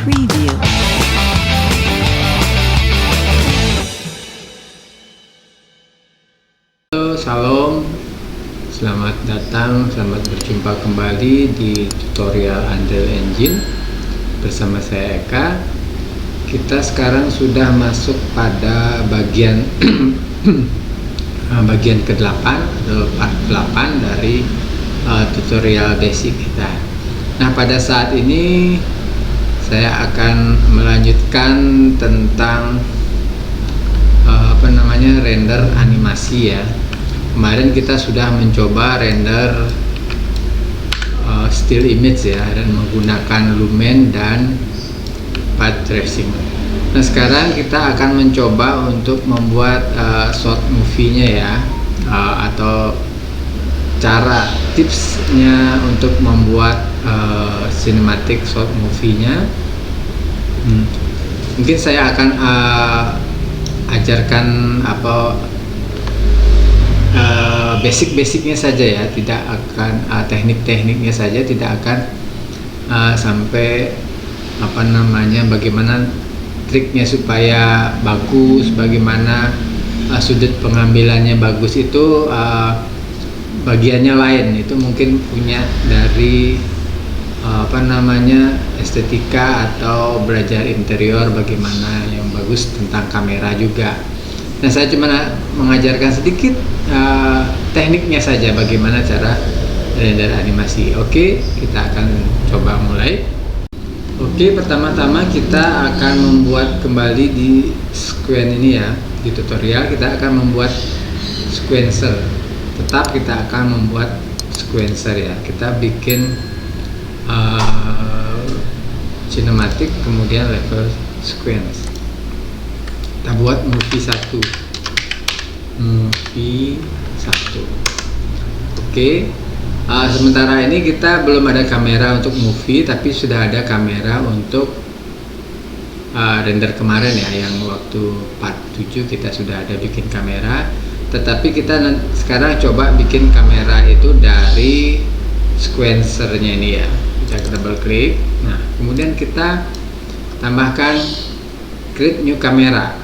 Preview. Halo, salam, selamat datang, selamat berjumpa kembali di tutorial Unreal Engine bersama saya Eka. Kita sekarang sudah masuk pada bagian bagian ke-8 atau part 8 dari tutorial basic kita. Nah, pada saat ini saya akan melanjutkan tentang render animasi ya. Kemarin kita sudah mencoba render still image ya, dan menggunakan lumen dan path tracing. Nah, sekarang kita akan mencoba untuk membuat short movie-nya ya, atau cara tipsnya untuk membuat cinematic short movie-nya. Mungkin saya akan ajarkan basic-basicnya saja ya, tidak akan teknik-tekniknya saja, tidak akan sampai bagaimana triknya supaya bagus, bagaimana sudut pengambilannya bagus, itu bagiannya lain. Itu mungkin punya dari estetika atau belajar interior, bagaimana yang bagus tentang kamera juga. Nah, saya cuma mengajarkan sedikit tekniknya saja, bagaimana cara render animasi. Oke, kita akan coba mulai. Oke, pertama-tama kita akan membuat kembali di sequence ini ya. Di tutorial kita akan membuat sequencer. Tetap kita akan membuat sequencer ya. Kita bikin cinematic, kemudian level sequence. Kita buat movie 1. Oke. Sementara ini kita belum ada kamera untuk movie, tapi sudah ada kamera untuk render kemarin ya, yang waktu part 7 kita sudah ada bikin kamera. Tetapi kita sekarang coba bikin kamera itu dari sequencernya ini ya. Kita double klik. Nah, kemudian kita tambahkan create new camera.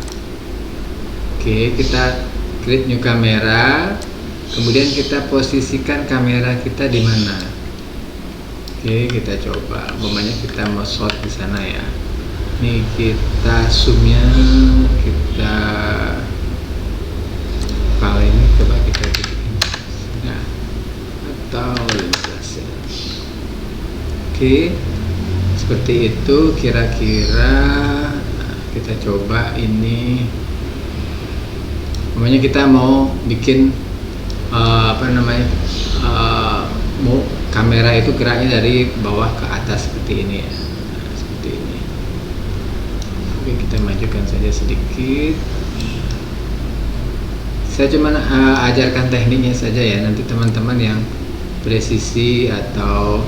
Oke, kita create new camera. Kemudian kita posisikan kamera kita di mana. Oke, kita coba. Umpamanya kita mau shot di sana ya. Nih, kita zoomnya, kita kali ini coba kita bikin. Nah, atau 15 ya. Oke, seperti itu kira-kira. Kita coba ini. Namanya kita mau bikin mau kamera itu geraknya dari bawah ke atas seperti ini ya. Nah, seperti ini. Oke, kita majukan saja sedikit. Saya cuma ajarkan tekniknya saja ya. Nanti teman-teman yang presisi atau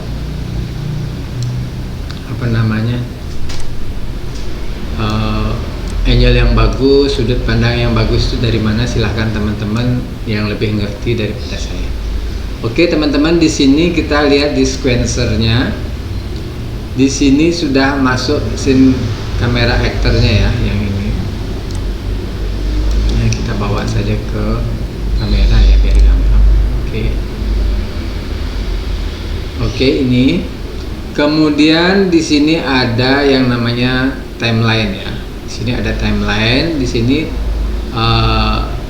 angle yang bagus, sudut pandang yang bagus itu dari mana, silahkan teman-teman yang lebih ngerti daripada saya. Oke teman-teman, di sini kita lihat di sequencernya. Di sini sudah masuk scene kamera aktornya ya, yang ini. Nah, kita bawa saja ke kamera ya, biar gampang. Oke, ini. Kemudian di sini ada yang namanya timeline ya. Di sini ada timeline. Di sini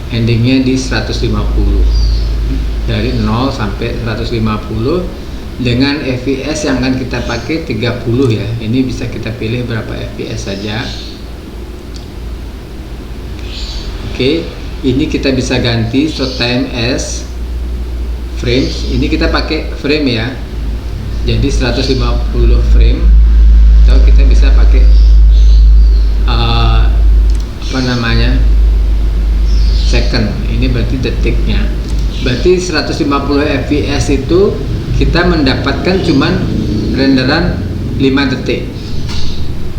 endingnya di 150, dari 0 sampai 150 dengan fps yang akan kita pakai 30 ya. Ini bisa kita pilih berapa fps saja. Oke, ini kita bisa ganti shot time as frames. Ini kita pakai frame ya. Jadi 150 frame, atau kita bisa pakai second. Ini berarti detiknya. Berarti 150 fps itu kita mendapatkan cuman renderan 5 detik.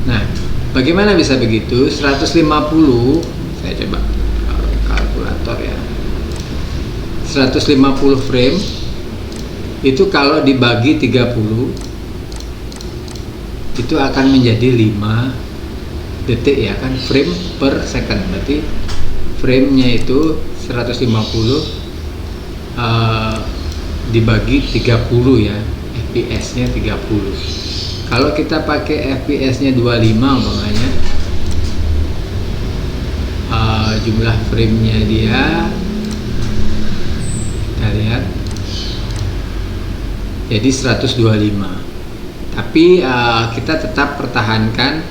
Nah, bagaimana bisa begitu? 150, saya coba kalkulator ya. 150 frame itu kalau dibagi 30 itu akan menjadi 5 detik ya kan, frame per second. Berarti framenya itu 150 dibagi 30 ya, fps nya 30. Kalau kita pakai fps nya 25 umpamanya, jumlah framenya dia kita lihat jadi 125, tapi kita tetap pertahankan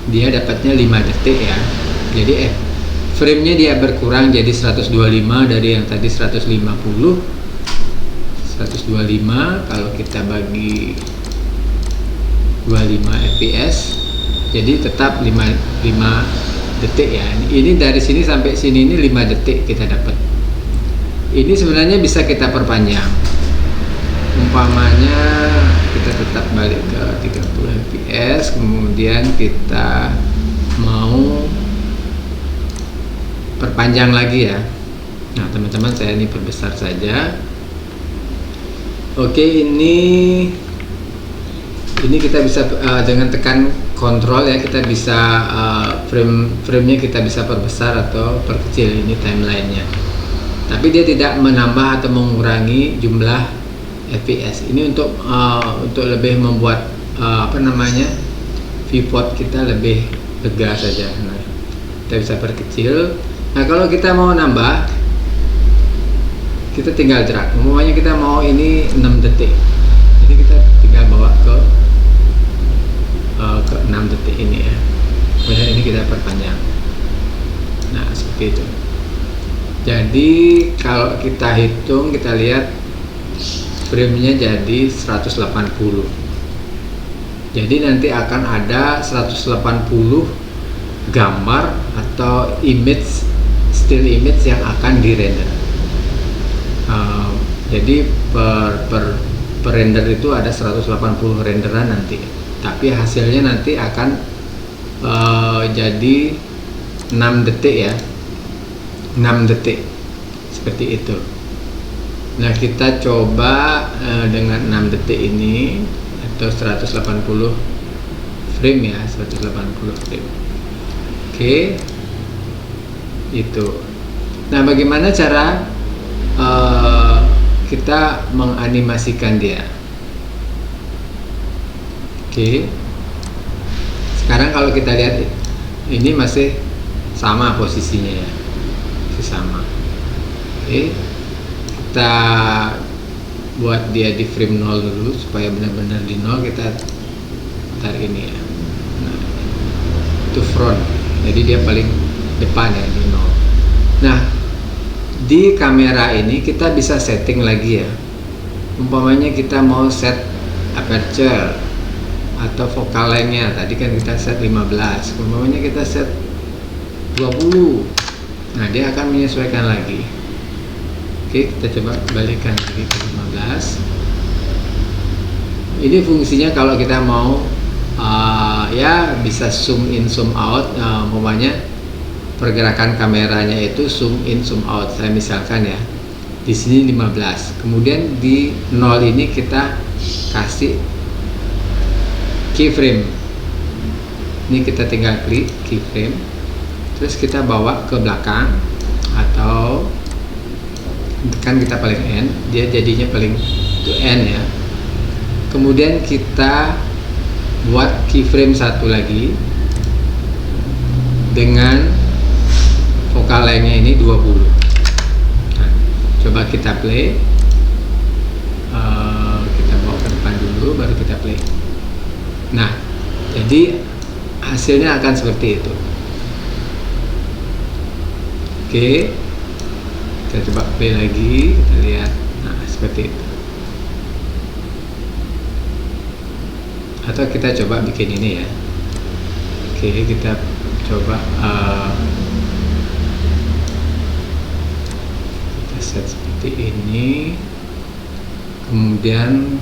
dia dapatnya 5 detik ya. Jadi framenya dia berkurang jadi 125 dari yang tadi 150. 125 kalau kita bagi 25 fps jadi tetap 5 detik ya. Ini dari sini sampai sini ini 5 detik kita dapat. Ini sebenarnya bisa kita perpanjang, umpamanya kita tetap balik ke 30 fps, kemudian kita mau perpanjang lagi ya. Nah teman-teman, saya ini perbesar saja. Oke, ini kita bisa dengan tekan kontrol ya, kita bisa framenya kita bisa perbesar atau perkecil, ini timelinenya. Tapi dia tidak menambah atau mengurangi jumlah fps. Ini untuk lebih membuat viewport kita lebih lega saja. Nah, kita bisa perkecil. Nah kalau kita mau nambah, kita tinggal drag. Umpamanya kita mau ini 6 detik, jadi kita tinggal bawa ke 6 detik ini ya. Kemudian ini kita perpanjang. Nah seperti itu. Jadi kalau kita hitung, kita lihat framenya jadi 180. Jadi nanti akan ada 180 gambar atau image, still image yang akan dirender. Jadi per render itu ada 180 renderan nanti, tapi hasilnya nanti akan jadi 6 detik ya, 6 detik seperti itu. Nah kita coba dengan 6 detik ini atau 180 frame ya, 180 frame. Oke, itu. Nah bagaimana cara kita menganimasikan dia? Oke, sekarang kalau kita lihat ini masih sama posisinya ya, masih sama. Oke, kita buat dia di frame 0 dulu supaya benar-benar di 0. Kita tarik ini ya. Nah, itu front, jadi dia paling depan ya, di 0. Nah di kamera ini kita bisa setting lagi ya. Umpamanya kita mau set aperture atau focal length-nya, tadi kan kita set 15, umpamanya kita set 20. Nah dia akan menyesuaikan lagi. Oke, kita coba balikan lagi ke 15. Ini fungsinya kalau kita mau ya bisa zoom in zoom out. Umpamanya pergerakan kameranya itu zoom in zoom out. Saya misalkan ya, di sini 15, kemudian di 0 ini kita kasih keyframe. Ini kita tinggal klik keyframe, terus kita bawa ke belakang atau tekan kita paling N, dia jadinya paling to N ya. Kemudian kita buat keyframe satu lagi dengan focal length-nya ini 20. Nah, coba kita play. Kita bawa ke depan dulu, baru kita play. Nah, jadi hasilnya akan seperti itu. Oke, kita coba play lagi, kita lihat. Nah, seperti itu. Atau kita coba bikin ini ya. Oke, kita coba set seperti ini. Kemudian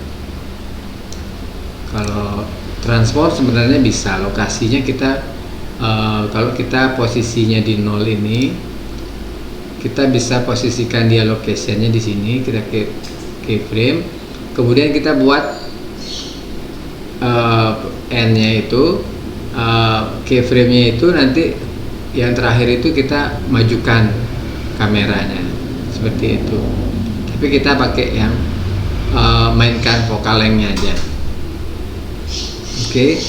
kalau transport sebenarnya bisa lokasinya kita kalau kita posisinya di 0 ini, kita bisa posisikan dia locationnya di sini. Kita keyframe, kemudian kita buat end-nya itu keyframe-nya itu nanti yang terakhir itu kita majukan kameranya seperti itu. Tapi kita pakai yang mainkan focal length-nya aja. Oke,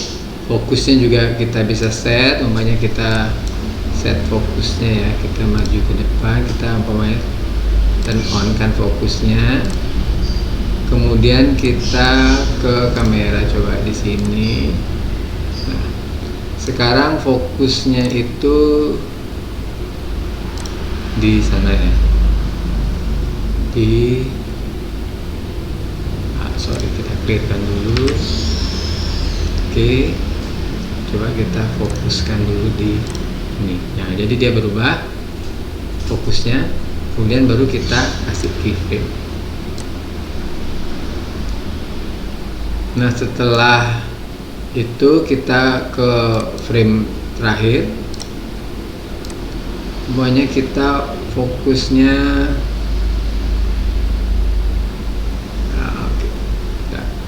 fokusnya juga kita bisa set, umpamanya kita set fokusnya ya, kita maju ke depan, kita umpamanya turn on kan fokusnya. Kemudian kita ke kamera, coba di sini. Nah, sekarang fokusnya itu di sana ya. Kita clearkan dulu. Oke, coba kita fokuskan dulu di ini. Nah, jadi dia berubah fokusnya. Kemudian baru kita kasih keyframe. Nah, setelah itu kita ke frame terakhir. Semuanya kita fokusnya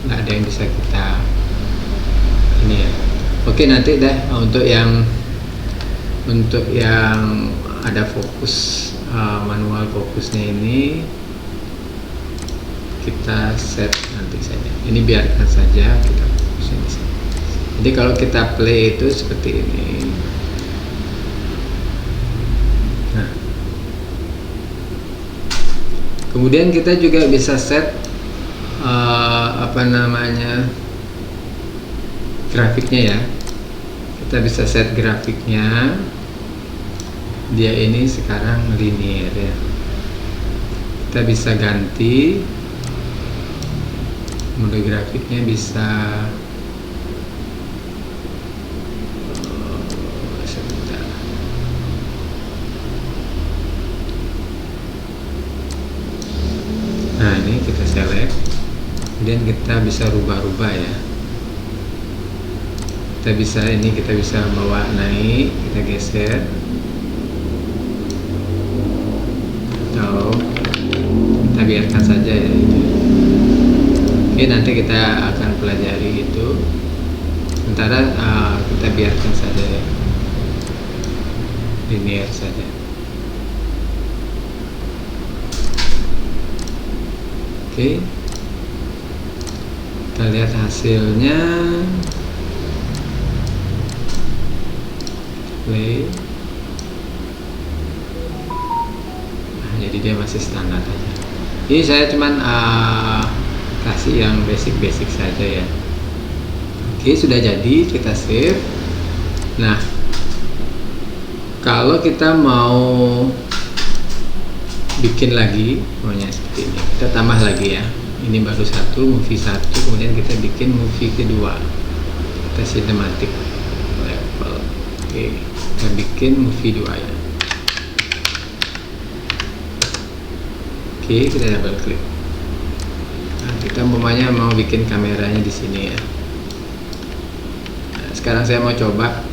nggak ada yang bisa kita ini ya. Oke, nanti deh untuk yang ada fokus manual fokusnya ini kita set nanti saja. Ini biarkan saja kita fokusnya di sini. Jadi kalau kita play itu seperti ini. Nah, kemudian kita juga bisa set grafiknya ya. Kita bisa set grafiknya. Dia ini sekarang linear ya. Kita bisa ganti mode grafiknya, bisa sebentar. Nah, ini kita select, kemudian kita bisa rubah-rubah ya. Kita bisa bawa naik, kita geser, atau kita biarkan saja ya. Oke, nanti kita akan pelajari itu. Sementara kita biarkan saja ya, linear saja. Oke, kita lihat hasilnya. Play. Nah, jadi dia masih standar aja. Ini saya cuman kasih yang basic saja ya. Oke, sudah jadi, kita save. Nah, kalau kita mau bikin lagi maunya seperti ini, kita tambah lagi ya. Ini baru movie 1, kemudian kita bikin movie kedua. Kita cinematic level. Oke, kita bikin movie 2 ya. Oke, kita double klik. Nah, kita umpamanya mau bikin kameranya di sini ya. Nah, sekarang saya mau coba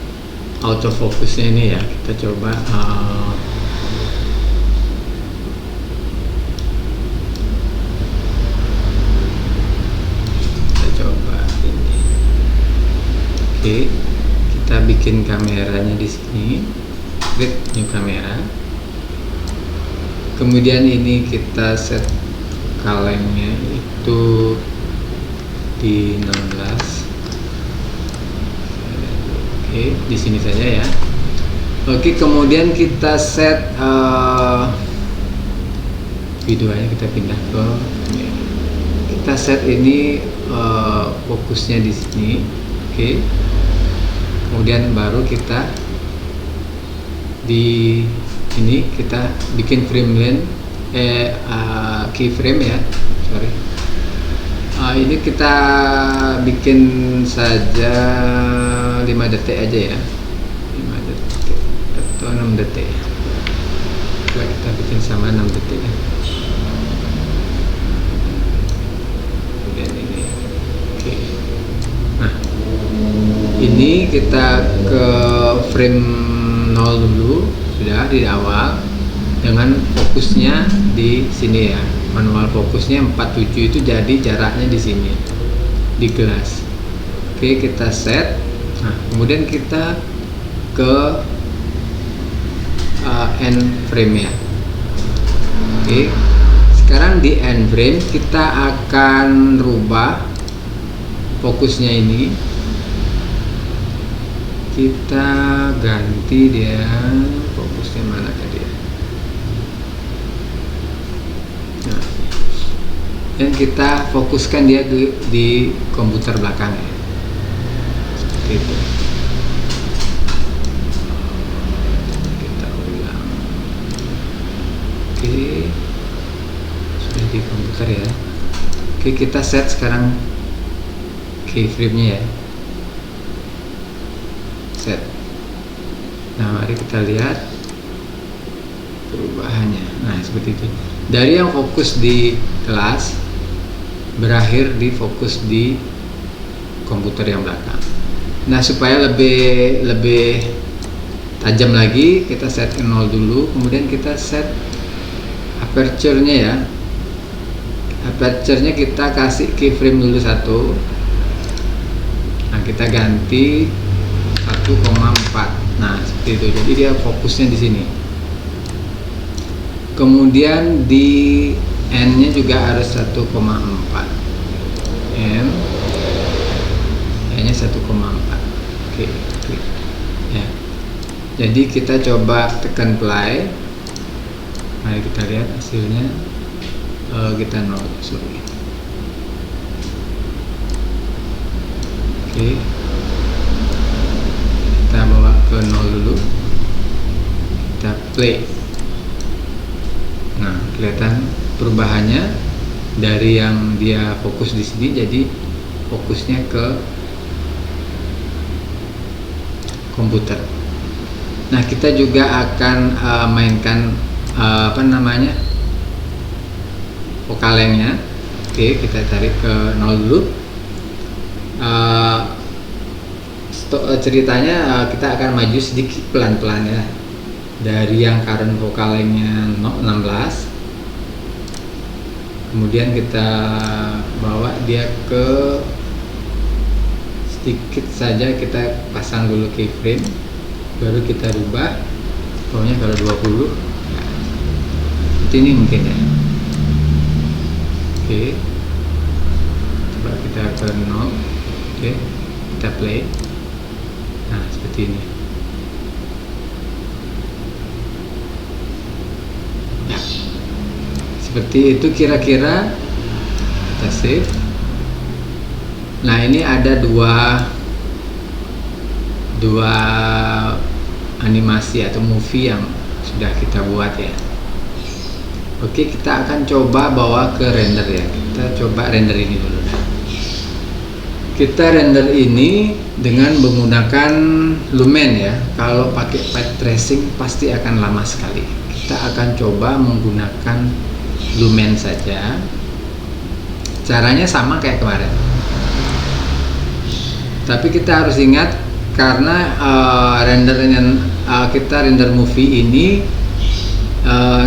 autofocusnya ini ya. Kita coba ini. Oke, kita bikin kameranya di sini. Klik new kamera. Kemudian ini kita set kalengnya itu di 16. Oke, di sini saja ya. Oke, kemudian kita set videonya, kita pindah ke ini. Kita set ini fokusnya di sini. Oke. Kemudian baru kita di ini kita bikin frame length keyframe ya, sorry. Ini kita bikin saja 5 detik aja ya, 5 detik atau 6 detik. Coba kita bikin sama 6 detik ya. Kemudian ini, oke. Nah, ini kita ke frame 0 dulu, sudah di awal, dengan fokusnya di sini ya. Manual fokusnya 47 itu, jadi jaraknya di sini di gelas. Oke, kita set. Nah, kemudian kita ke end frame ya. Oke, sekarang di end frame kita akan rubah fokusnya ini. Kita ganti dia, fokusnya mana tadi ya? Nah, dan kita fokuskan dia di komputer belakang ya, seperti itu. Kita ulang. Oke, sudah di komputer ya. Oke, kita set sekarang keyframe-nya ya. Set. Nah, mari kita lihat perubahannya. Nah, seperti itu. Dari yang fokus di kelas berakhir di fokus di komputer yang belakang. Nah, supaya lebih tajam lagi, kita set ke 0 dulu, kemudian kita set aperture-nya ya. Aperture-nya kita kasih keyframe dulu 1. Nah, kita ganti 1,4. Nah, seperti itu. Jadi dia fokusnya di sini. Kemudian di N-nya juga harus 1,4. N-nya 1,4. Oke, klik. Ya. Jadi kita coba tekan play. Mari kita lihat hasilnya. Kita 0, sorry. Oke. Kita bawa ke 0 dulu. Kita play. Nah, kelihatan perubahannya dari yang dia fokus di sini jadi fokusnya ke komputer. Nah, kita juga akan mainkan vokalengnya. Oke, kita tarik ke 0 dulu. Ceritanya kita akan maju sedikit pelan-pelan ya, dari yang current vokalengnya 16, kemudian kita bawa dia ke sedikit saja, kita pasang dulu keyframe, baru kita rubah pokoknya kalau 20 ya, seperti ini mungkin ya. Oke, coba kita ke 0. Oke, kita play. Nah, seperti ini ya, seperti itu kira-kira. Kita save. Nah, ini ada dua animasi atau movie yang sudah kita buat ya. Oke, kita akan coba bawa ke render ya. Kita coba render ini dulu. Kita render ini dengan menggunakan lumen ya. Kalau pakai path tracing pasti akan lama sekali. Kita akan coba menggunakan lumen saja. Caranya sama kayak kemarin. Tapi kita harus ingat karena kita render movie ini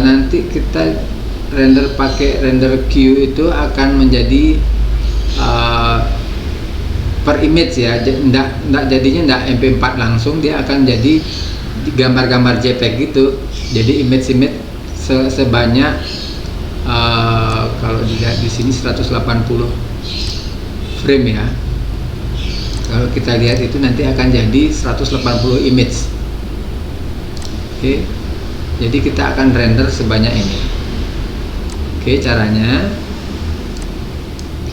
nanti kita render pakai render queue itu akan menjadi per image ya, enggak jadinya enggak MP4 langsung, dia akan jadi gambar-gambar JPEG gitu. Jadi image sebanyak kalau dilihat di sini 180 frame ya. Kalau kita lihat itu nanti akan jadi 180 image. Oke. Jadi kita akan render sebanyak ini. Oke, caranya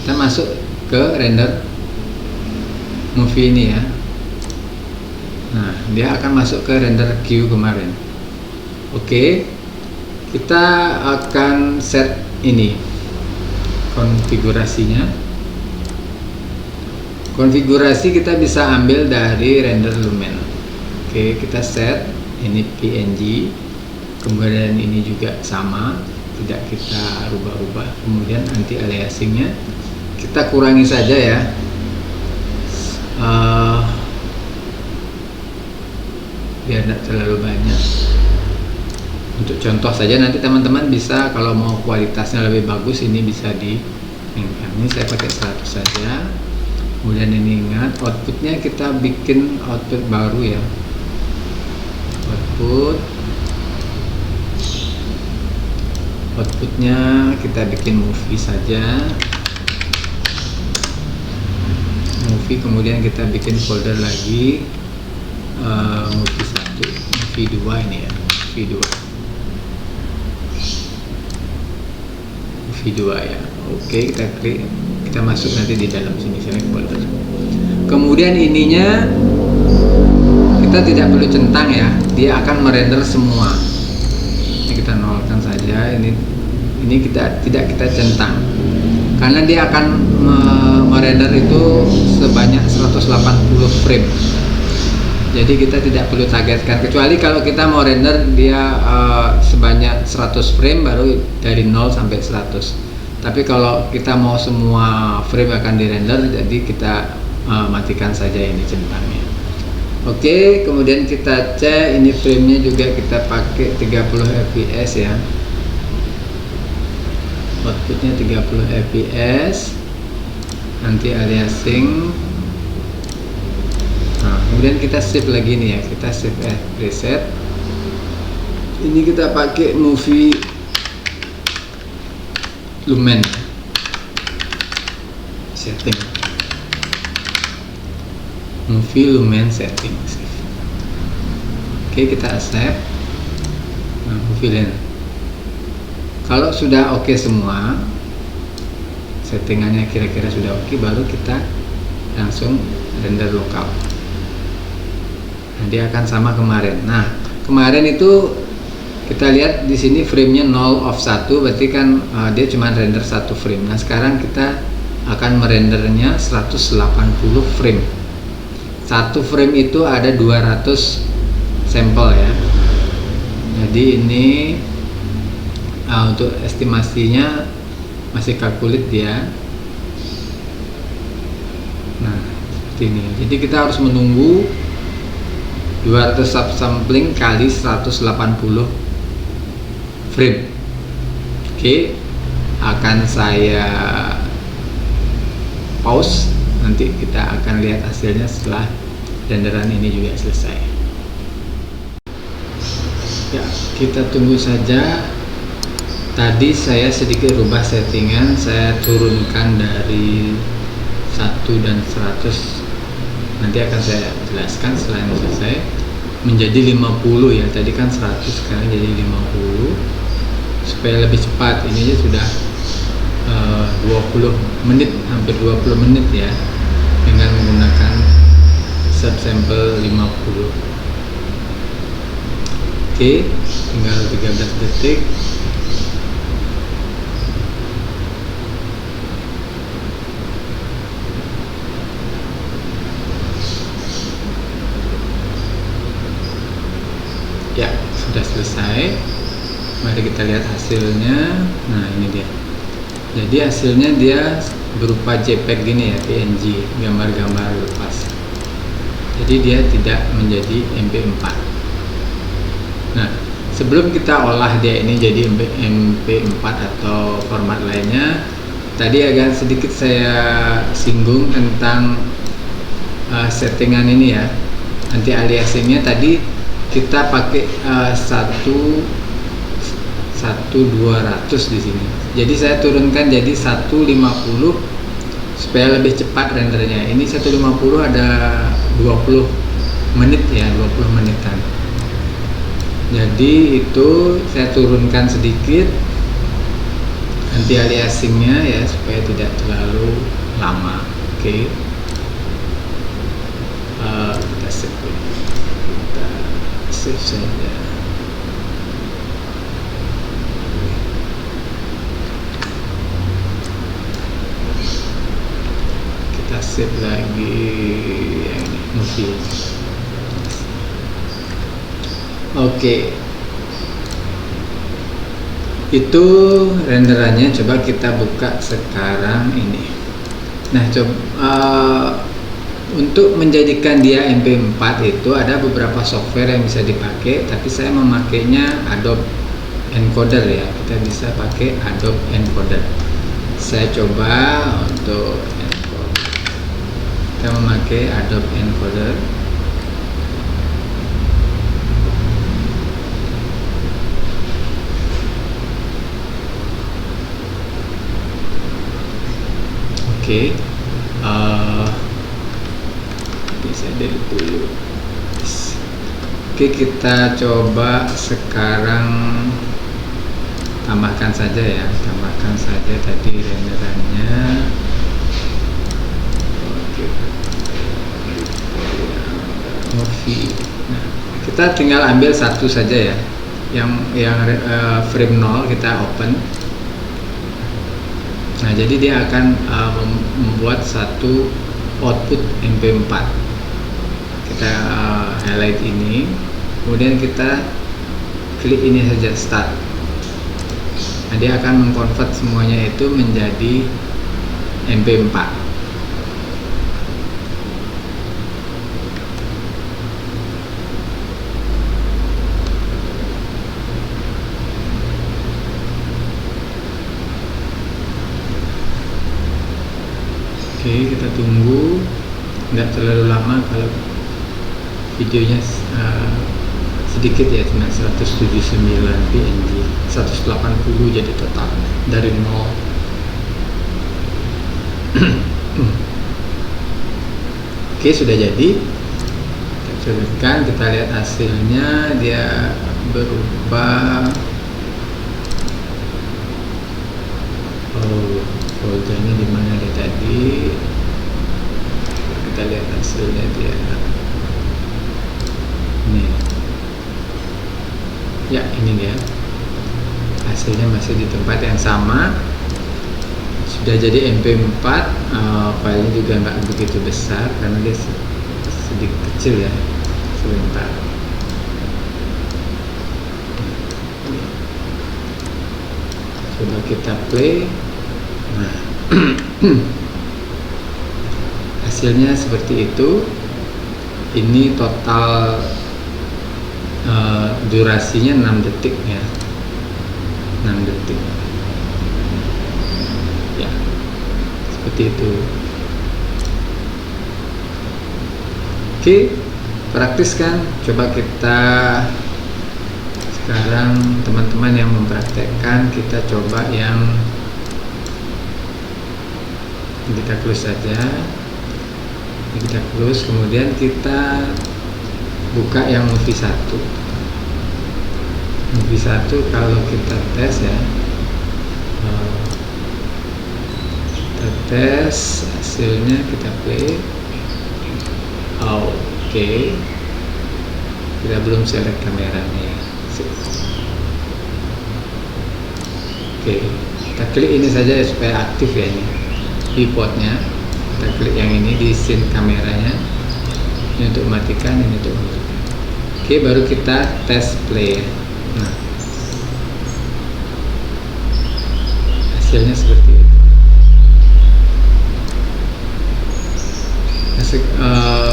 kita masuk ke render movie ini ya. Nah, dia akan masuk ke render queue kemarin. Oke, kita akan set ini konfigurasinya. Konfigurasi kita bisa ambil dari render lumen. Oke, kita set ini PNG, kemudian ini juga sama, tidak kita rubah-rubah. Kemudian anti aliasingnya kita kurangi saja ya. Biar tidak terlalu banyak. Untuk contoh saja nanti teman-teman bisa kalau mau kualitasnya lebih bagus ini bisa di ini saya pakai 100 saja. Kemudian ini ingat outputnya kita bikin output baru ya, outputnya kita bikin movie saja, movie. Kemudian kita bikin folder lagi, movie 1, movie 2 ini ya, movie 2 ya. Oke, kita klik, kita masuk nanti di dalam sini, select folder. Kemudian ininya kita tidak perlu centang ya, dia akan merender semua. Ini kita nolkan saja, ini kita tidak kita centang karena dia akan merender itu sebanyak 180 frame. Jadi kita tidak perlu targetkan, kecuali kalau kita mau render dia sebanyak 100 frame baru dari 0 sampai 100. Tapi kalau kita mau semua frame akan dirender, jadi kita matikan saja ini centangnya. Oke, kemudian kita cek ini framenya juga kita pakai 30 fps ya, outputnya 30 fps, nanti aliasing. Nah, kemudian kita save lagi nih ya, kita save as preset. Ini kita pakai movie lumen setting, movie lumen setting. Oke, kita accept. Nah, movie lumen. Kalau sudah oke semua, settingannya kira-kira sudah oke, baru kita langsung render lookup. Nah, dia akan sama kemarin. Nah, kemarin itu kita lihat di sini framenya 0 of 1, berarti kan dia cuma render 1 frame. Nah, sekarang kita akan merendernya 180 frame. Satu frame itu ada 200 sampel ya. Jadi ini untuk estimasinya masih kalkulit dia. Nah, seperti ini. Jadi kita harus menunggu 200 subsampling kali 180 frame. Oke, akan saya pause, nanti kita akan lihat hasilnya setelah renderan ini juga selesai. Ya, kita tunggu saja. Tadi saya sedikit rubah settingan, saya turunkan dari 1 dan 100. Nanti akan saya jelaskan setelah ini selesai, menjadi 50 ya. Tadi kan 100, sekarang jadi 50 supaya lebih cepat. Ini aja sudah 20 menit, hampir 20 menit ya, dengan menggunakan subsample 50. Oke, tinggal 13 detik. Ya, sudah selesai. Mari kita lihat hasilnya. Nah, ini dia. Jadi hasilnya dia berupa JPEG gini ya, PNG, gambar-gambar lepas. Jadi dia tidak menjadi MP4. Nah, sebelum kita olah dia ini jadi MP4 atau format lainnya, tadi agak sedikit saya singgung tentang settingan ini ya. Anti aliasingnya tadi kita pakai 1.200 di sini. Jadi saya turunkan jadi 150 supaya lebih cepat rendernya. Ini 150 ada 20 menit ya, 20 menitan. Jadi itu saya turunkan sedikit anti aliasingnya ya, supaya tidak terlalu lama. Oke. Kita save. Save saja. Kita save lagi yang ini, movie. Oke. Itu renderannya, coba kita buka sekarang ini. Nah, coba untuk menjadikan dia MP4 itu ada beberapa software yang bisa dipakai, tapi saya memakainya Adobe Encoder ya. Kita bisa pakai Adobe Encoder. Saya coba untuk Encoder. Kita memakai Adobe Encoder. Oke, bisa delete dulu. Oke, kita coba sekarang tambahkan saja ya, tambahkan saja tadi renderannya. Oke, movie. Nah, kita tinggal ambil satu saja ya, yang frame 0 kita open. Nah, jadi dia akan membuat satu output MP4. Kita highlight ini, kemudian kita klik ini saja, start. Nah, dia akan mengkonvert semuanya itu menjadi MP4. Oke, kita tunggu, nggak terlalu lama kalau videonya sedikit ya, cuma 179 PNG, 180 jadi total dari 0. Oke, sudah jadi. Kita coba, kita lihat hasilnya, dia berubah. Oh, foldernya di mana dia tadi? Kita lihat hasilnya dia. Ini. Ya, ini dia. Hasilnya masih di tempat yang sama. Sudah jadi MP4. Filenya juga nggak begitu besar karena dia sedikit kecil ya. Sebentar. Coba kita play. Nah, hasilnya seperti itu. Ini total durasinya 6 detik ya, 6 detik ya, seperti itu. Oke, praktis kan? Coba kita sekarang, teman-teman yang mempraktekkan, kita coba yang kita close saja. Ini kita close, kemudian kita buka yang movie 1. Movie 1 kalau kita tes ya, kita tes hasilnya, kita play. Oke, kita belum select kameranya. Oke, kita klik ini saja supaya aktif ya, ini viewportnya. Kita klik yang ini di scene kameranya, ini untuk matikan, ini untuk matikan. Oke, baru kita tes play. Nah, hasilnya seperti itu.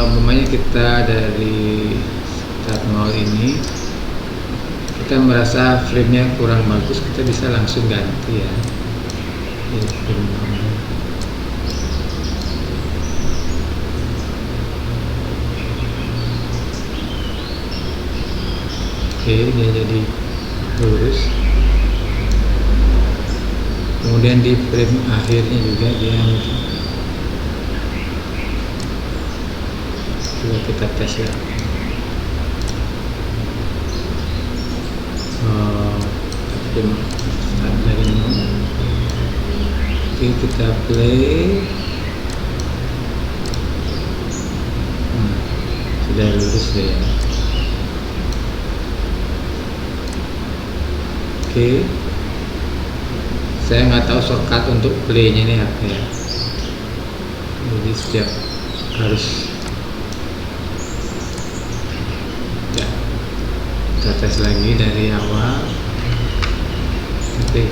Umpamanya kita dari start 0 ini, kita merasa frame-nya kurang bagus, kita bisa langsung ganti ya. Ini frame 0. Oke, dia jadi lurus. Kemudian di frame akhirnya juga dia, coba kita tes ya. Start dari 0. Oke, kita play. Sudah lurus deh ya. Oke, saya nggak tahu shortcut untuk playnya ini apa ya, jadi setiap harus ya. Kita tes lagi dari awal. Oke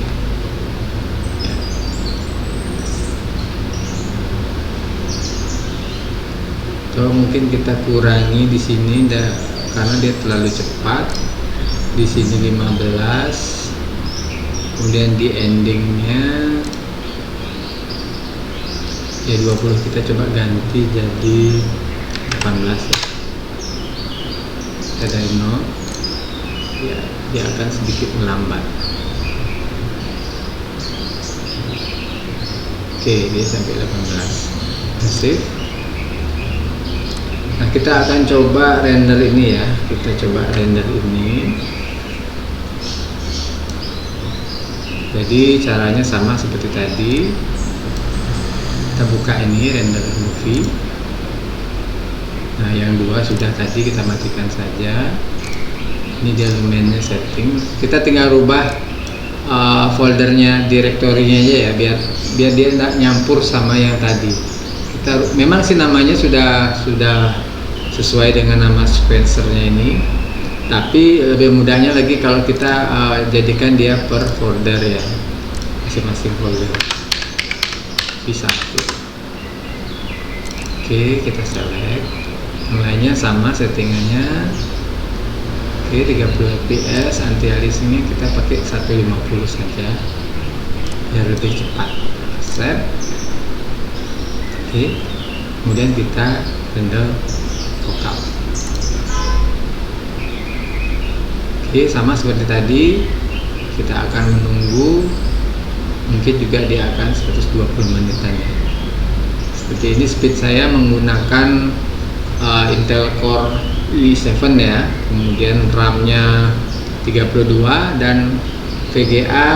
ya. Atau mungkin kita kurangi di sini karena dia terlalu cepat. Di sini 15. Kemudian di endingnya ya 20 kita coba ganti jadi 18 ya. Kita dari 0 ya, dia akan sedikit melambat. Oke, dia sampai 18. Save. Nah, kita akan coba render ini ya. Kita coba render ini. Jadi caranya sama seperti tadi. Kita buka ini render movie. Nah, yang dua sudah tadi, kita matikan saja. Ini dia lumennya setting. Kita tinggal rubah foldernya, direktorinya aja ya, biar dia tidak nyampur sama yang tadi. Kita memang sih namanya sudah sesuai dengan nama sequencernya ini, tapi lebih mudahnya lagi kalau kita jadikan dia per folder ya, masing-masing folder bisa. Oke, kita select. Yang lainnya sama settingannya. Oke, 30 fps, anti aliasingnya kita pakai 150 saja biar lebih cepat. Save. Oke, kemudian kita render vokal. Oke, sama seperti tadi, kita akan menunggu, mungkin juga dia akan 120 menitan ya. Seperti ini speed saya menggunakan Intel Core i7 ya, kemudian RAM-nya 32 dan VGA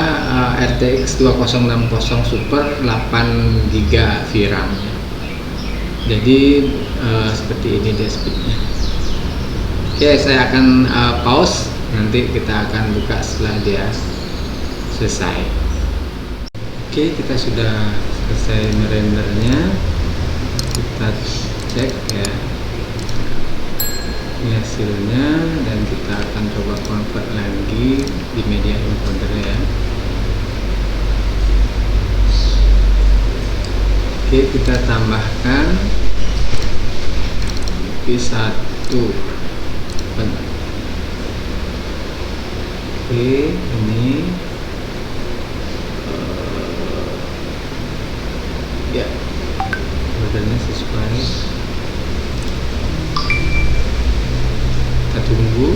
RTX 2060 Super 8 GB VRAM. Jadi seperti ini dia speednya. Oke, saya akan pause, nanti kita akan buka setelah dia selesai. Oke, kita sudah selesai merendernya. Kita cek ya, ini hasilnya, dan kita akan coba convert lagi di media encoder ya. Oke, kita tambahkan P1. Oke, ini ya, modelnya sesuai. Kita tunggu.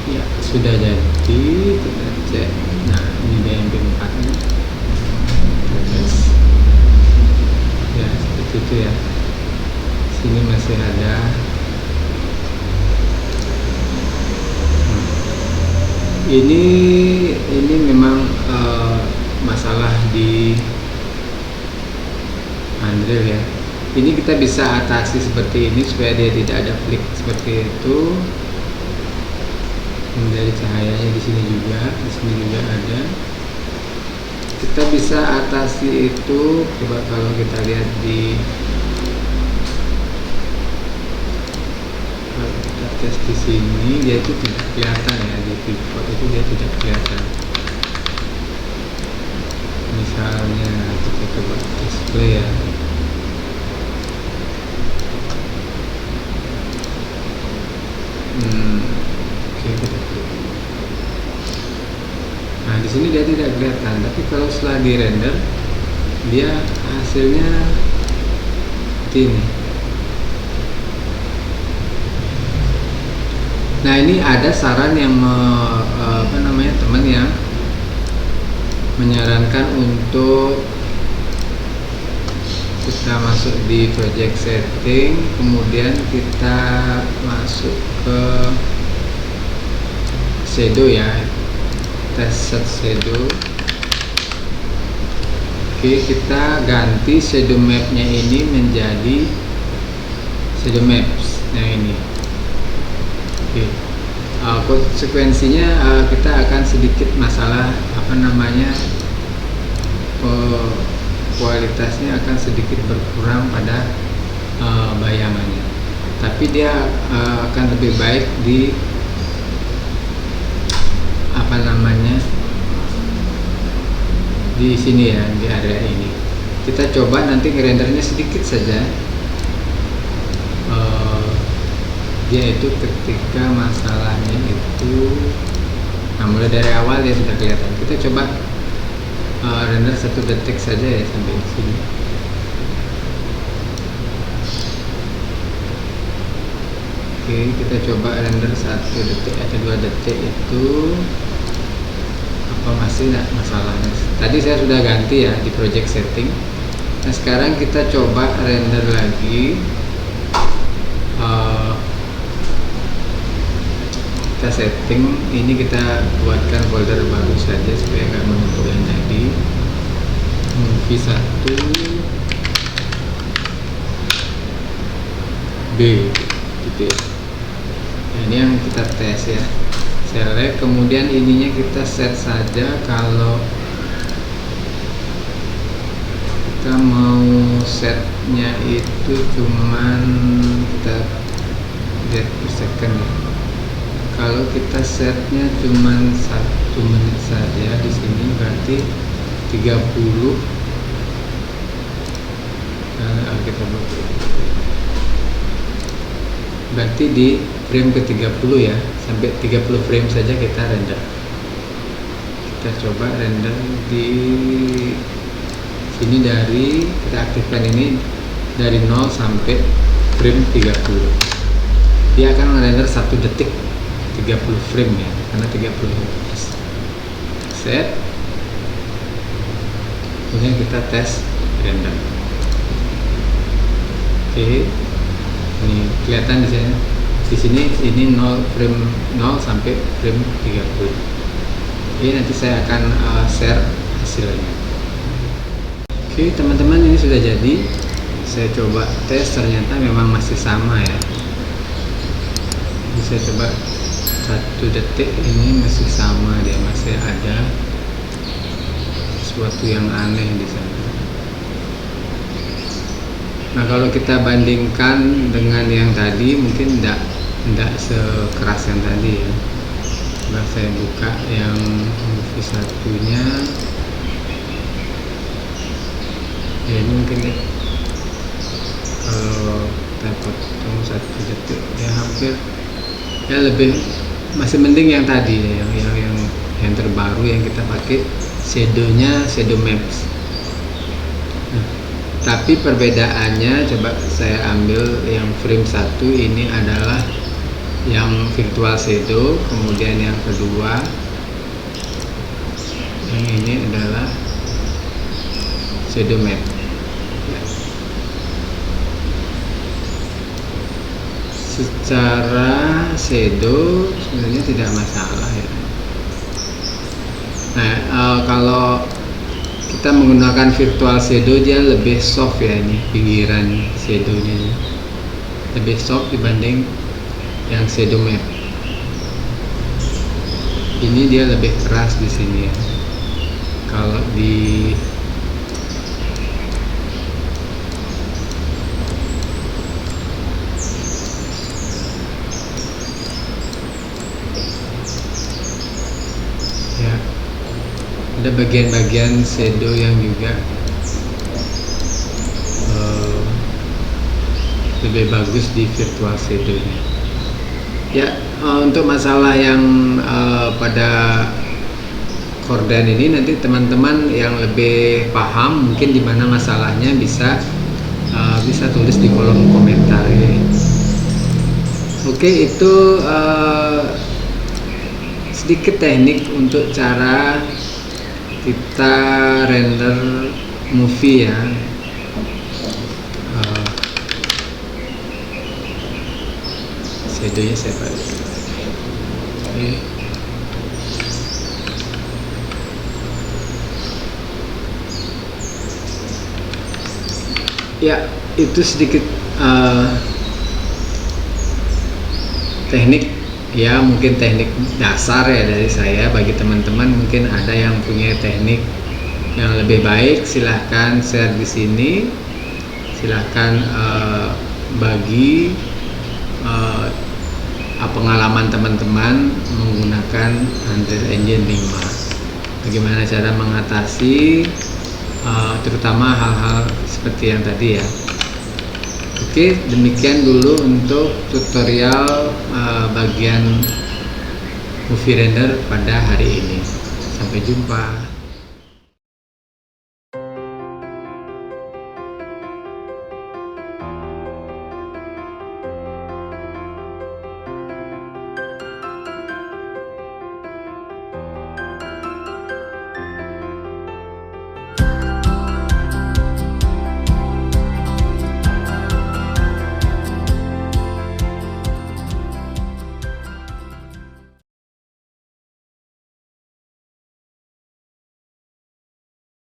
Ya, sudah jadi. Kita cek. Nah, ini dia yang MP4 nya. Ya, seperti itu ya. Sini masih ada. Ini memang masalah di Android ya. Ini kita bisa atasi seperti ini supaya dia tidak ada flick seperti itu. Dari cahayanya di sini juga ada. Kita bisa atasi itu. Coba kalau kita lihat kalau kita tes di sini, dia itu tidak kelihatan ya, di viewport itu dia tidak kelihatan. Misalnya kita coba display ya. Oke, kita nah, di sini dia tidak kelihatan, tapi kalau setelah di render, dia hasilnya seperti ini. Nah, ini ada saran yang teman yang menyarankan untuk kita masuk di project setting, kemudian kita masuk ke shadow ya, set shadow. Oke, kita ganti shadow mapnya ini menjadi shadow maps yang ini. Oke, konsekuensinya kita akan sedikit masalah kualitasnya akan sedikit berkurang pada bayangannya, tapi dia akan lebih baik di namanya, di sini ya, di area ini. Kita coba nanti rendernya sedikit saja. Dia itu ketika masalahnya itu, nah mulai dari awal ya sudah kelihatan. Kita coba render 1 detik saja ya sampai di sini. Oke, kita coba render 1 detik atau 2 detik itu apa masih tidak masalahnya. Tadi saya sudah ganti ya di project setting. Nah sekarang kita coba render lagi. Kita setting ini, kita buatkan folder baru saja supaya nggak menumpuk yang tadi. Movie 1 B gitu ya. Nah, ini yang kita tes ya. Select, kemudian ininya kita set saja. Kalau kita mau setnya itu cuman kita lihat per second ya. Kalau kita setnya cuman 1 menit saja di sini, berarti 30. Kita berarti di frame ke 30 ya, sampai 30 frame saja kita render. Kita coba render di sini, dari kita aktifkan ini dari 0 sampai frame 30. Dia akan render 1 detik 30 frame ya, karena 30 Hz. Set, kemudian kita tes render. Oke, ini kelihatan di sini. Di sini ini 0 frame 0 sampai frame 30. Ini nanti saya akan share hasilnya. Oke teman-teman, ini sudah jadi. Saya coba tes, ternyata memang masih sama ya. Ini saya coba 1 detik, ini masih sama, dia masih ada sesuatu yang aneh di sana. Nah kalau kita bandingkan dengan yang tadi, mungkin tidak sekeras yang tadi ya. Coba saya buka yang movie 1-nya ya, ini mungkin ya, kalau kita potong 1 detik ya hampir ya, lebih masih mending yang tadi ya, yang terbaru yang kita pakai shadownya shadow maps. Nah, tapi perbedaannya, coba saya ambil yang frame 1 ini adalah yang virtual shadow, kemudian yang kedua yang ini adalah shadow map ya. Secara shadow sebenarnya tidak masalah ya. Nah kalau kita menggunakan virtual shadow, dia lebih soft ya, ini pinggiran shadownya lebih soft dibanding yang shadow map. Ini dia lebih keras di sini ya. Kalau di ya, ada bagian-bagian shadow yang juga lebih bagus di virtual shadow-nya. Ya, untuk masalah yang pada korden ini, nanti teman-teman yang lebih paham mungkin di mana masalahnya bisa tulis di kolom komentar ya. Oke, itu sedikit teknik untuk cara kita render movie ya. Shadownya saya balik. Oke. Ya, itu sedikit teknik ya, mungkin teknik dasar ya dari saya. Bagi teman-teman mungkin ada yang punya teknik yang lebih baik, silahkan share di sini, silahkan bagi pengalaman teman-teman menggunakan Unreal Engine 5. Bagaimana cara mengatasi terutama hal-hal seperti yang tadi ya. Oke, demikian dulu untuk tutorial bagian movie render pada hari ini. Sampai jumpa.